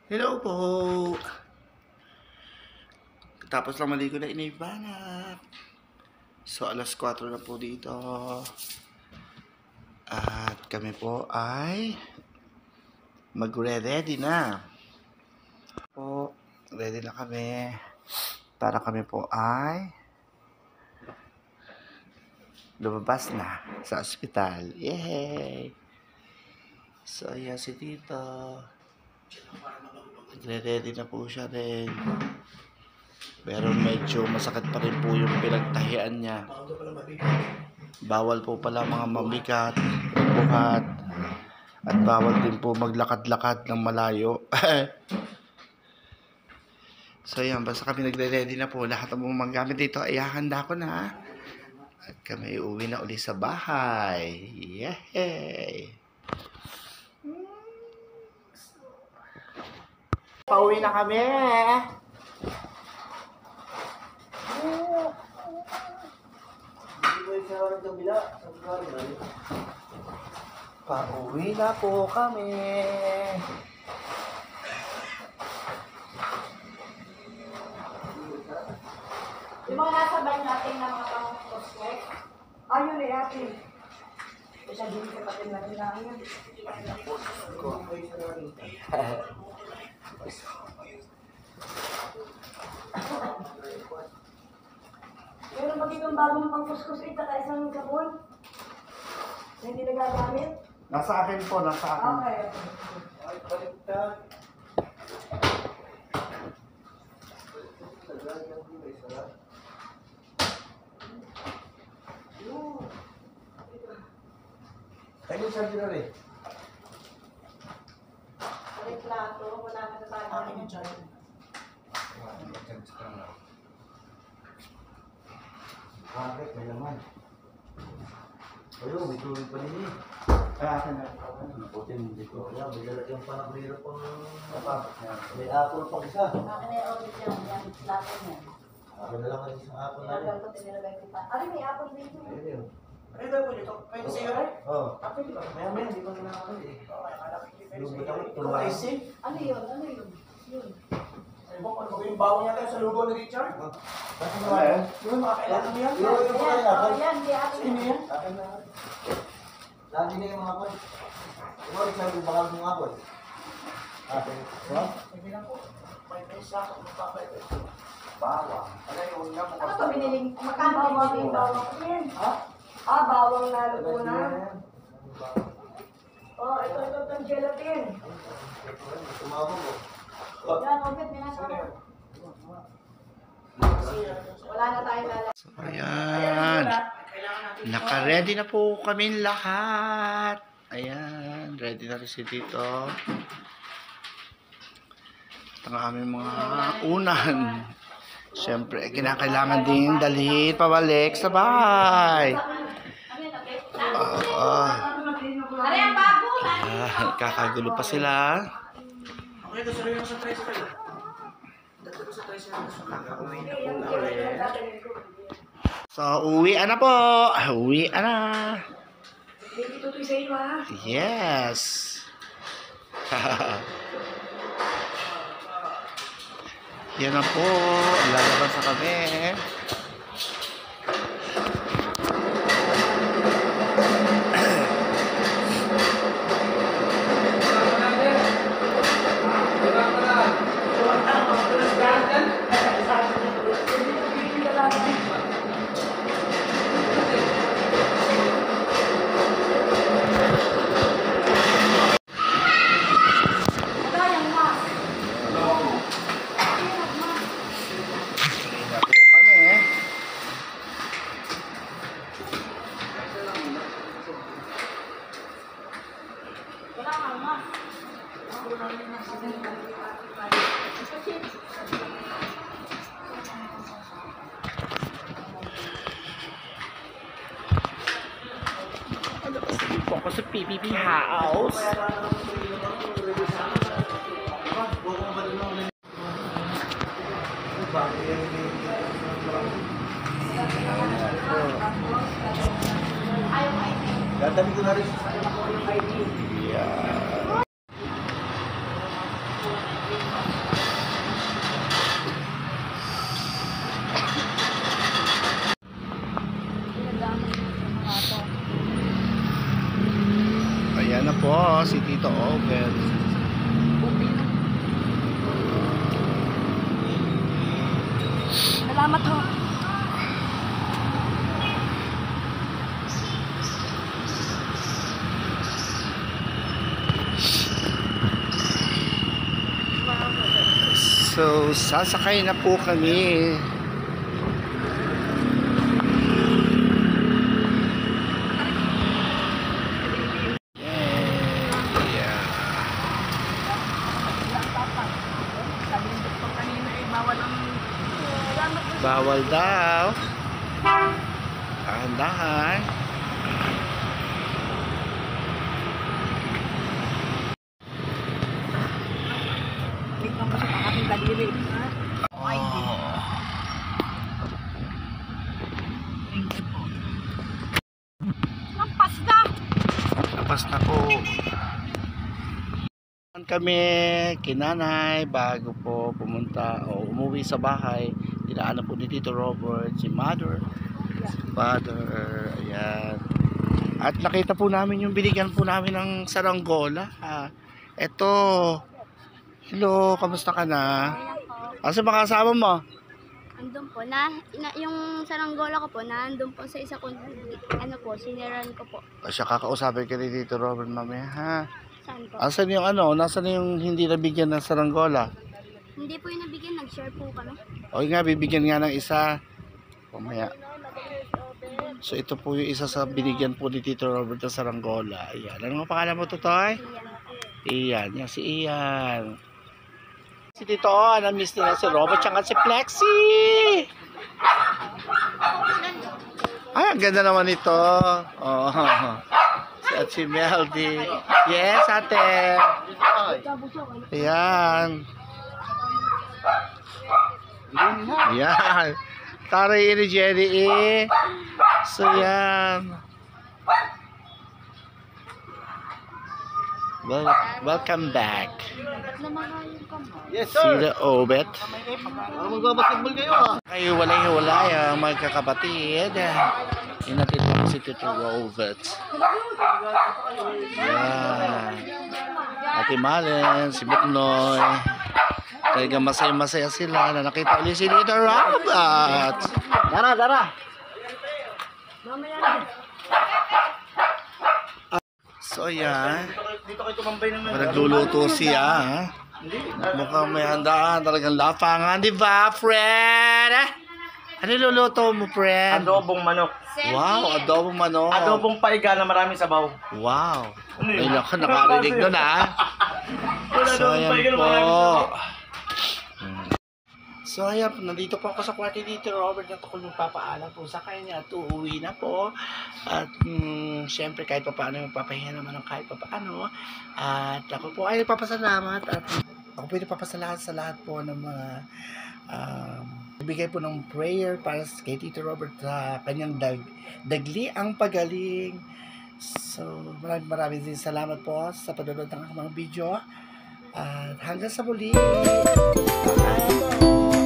Hello po. Tapos lang maligo na inaibanat. So, alas 4 na po dito. At kami po ay magre-ready na. Po, ready na kami. Para kami po ay lumabas na sa ospital. Yay! So, ayan si Tito. Nagre-ready na po siya rin. Pero medyo masakit pa rin po yung pinagtahian niya. Bawal po pala mga mabigat, buhat. At bawal din po maglakad-lakad ng malayo. So yan, basta kami nagre-ready na po. Lahat ng mga gamit dito ay hahanda ko na. At kami uwi na uli sa bahay. Yay! Pauwi na kami! Pauwi na po kami. Yung mga nasabay natin na mga pang-cosplay, ayun eh atin. Isa din sa patin natin na yun. Meron ba ditong bagong pang-cosplay at isang kapon? Na hindi nagagamit? Nasa akin po, nasa akin. Okay. Ayun sa dito rin. May plato, wala na sa tayo. Akin yung charge. Bakit? May laman. Ayun, may tulog pa din eh. Ay, akin na. Puti hindi ko. Yan, may lalagyan pa ng mayroon pang Napapag na. may apple pang isa. Akin na yung audit yan, yung plato niya. Akin na lang ang isang apple na rin. Nilagay ko, tinilagay ko pa. Ari, may apple dito. Ayun yun. Ano daw po dito? Pwede sa'yo rin? Oo. Ako dito. Maya maya, hindi ko na nakakal eh. Lubot ako. Tulungan. Ano yun? Ano yun? Yun. Ay, bok, ano ba yung bawang yata sa lugaw ni Richard? Bakit na yan? Yun, mga kailangan mo yan. Yun, yung mga Ayan, apple. ayan, di akin Sino yan? Akin na. Lagi na yung mga apple. Ikaw, sabi yung bakal ng apple. Akin. Ha? Sige lang po. May isa ako, magpapay ko. Bawang. Ano yung nga mo? Ano to biniling? Magkano biniling bawang? Yan. Ha? Ah, bawang na luto Alam na. niyo yan. Oh, ito itong gelatin. Tumabog ko. Yan, Robert, minasa ko. Wala na tayong lala. So, ayan. Naka-ready na po kami lahat. Ayan. Ready na rin si Tito. Ito ang aming mga unan. Siyempre, kinakailangan din dalhin pabalik sa bahay. Ari, ang bago! Kakagulo pa sila. Okay, ito sabi mo sa tricycle. Dito ko sa tricycle. Kakauwi na po ulit. So, uwian na po. Uwian na. Hindi tutoy sa iyo, ha? Yes. Yan na po. Lalabas na kami. Wala yung mask. Uwi na po kami. Wala kang mask. Alabas na po ako sa PBB house. Gagawin ko na rin. Yeah. Ayan na po si Tito Obet. Salamat ho. So, sasakay na po kami. Yeah. Bawal daw. Dahan-dahan. Tingnan mo sa aking daliri. Lampas na! Lapas na po. Kami kinanay bago po pumunta o umuwi sa bahay. Dinaanan po ni Tito Robert, si Mother, si Father, ayan. At nakita po namin yung binigyan po namin ng saranggola. Eto, hello, kamusta ka na? Asa mga kasama mo? Andun po, yung saranggola ko po, naandun po sa isa kong, siniran ko po. Siya kakausapin ka ni Tito Robert mamaya, ha? Saan po? Asan yung nasaan yung hindi nabigyan ng saranggola? Hindi po yung nabigyan, nag-share po kami. O nga, bibigyan nga ng isa. Mamaya. So ito po yung isa sa binigyan po ni Tito Robert ng saranggola. Ayan. Ano nga pangalan mo, Totoy? Iyan. Yan si Ian. Si Tito, na-miss nila si Robert tsaka si Plexi. Ay, ang ganda naman ito. Oh. At si Meldy. Yes, ate. Ayan. Ayan. Taray ni Jenny eh. So yan. Welcome back. Yes, Sila Obet. Parang magbabasketball kayo ah. Kayo walay-walay ang magkakapatid. Inatid mo si Tito Robert. Yan. Ate Malen, si Buknoy. Talagang masaya-masaya sila na nakita ulit si Tito Robert. Dara. So yan. Dito kayo tumambay ng Nagluluto siya. Ha? Mukhang may handaan. Talagang lapangan. Di ba, Fred? Ano luluto mo, Fred? adobong manok. Wow, adobong manok. Adobong paiga na maraming sabaw. Wow. Ano Ay, yun? naku, nakarinig nun, ha? So, ayan po. So, ayan, nandito po ako sa kwarto dito, Robert, at ako magpapaalam po sa kanya at uuwi na po. At, syempre, kahit pa paano, magpapahinga naman ng kahit pa paano. At ako po ay nagpapasalamat at ako po ay nagpapasalamat sa lahat po ng mga ibigay po ng prayer para kay Tito Robert sa kanyang dagli ang pagaling. So, maraming din salamat po sa panonood ng mga video. At hanggang sa muli. Bye!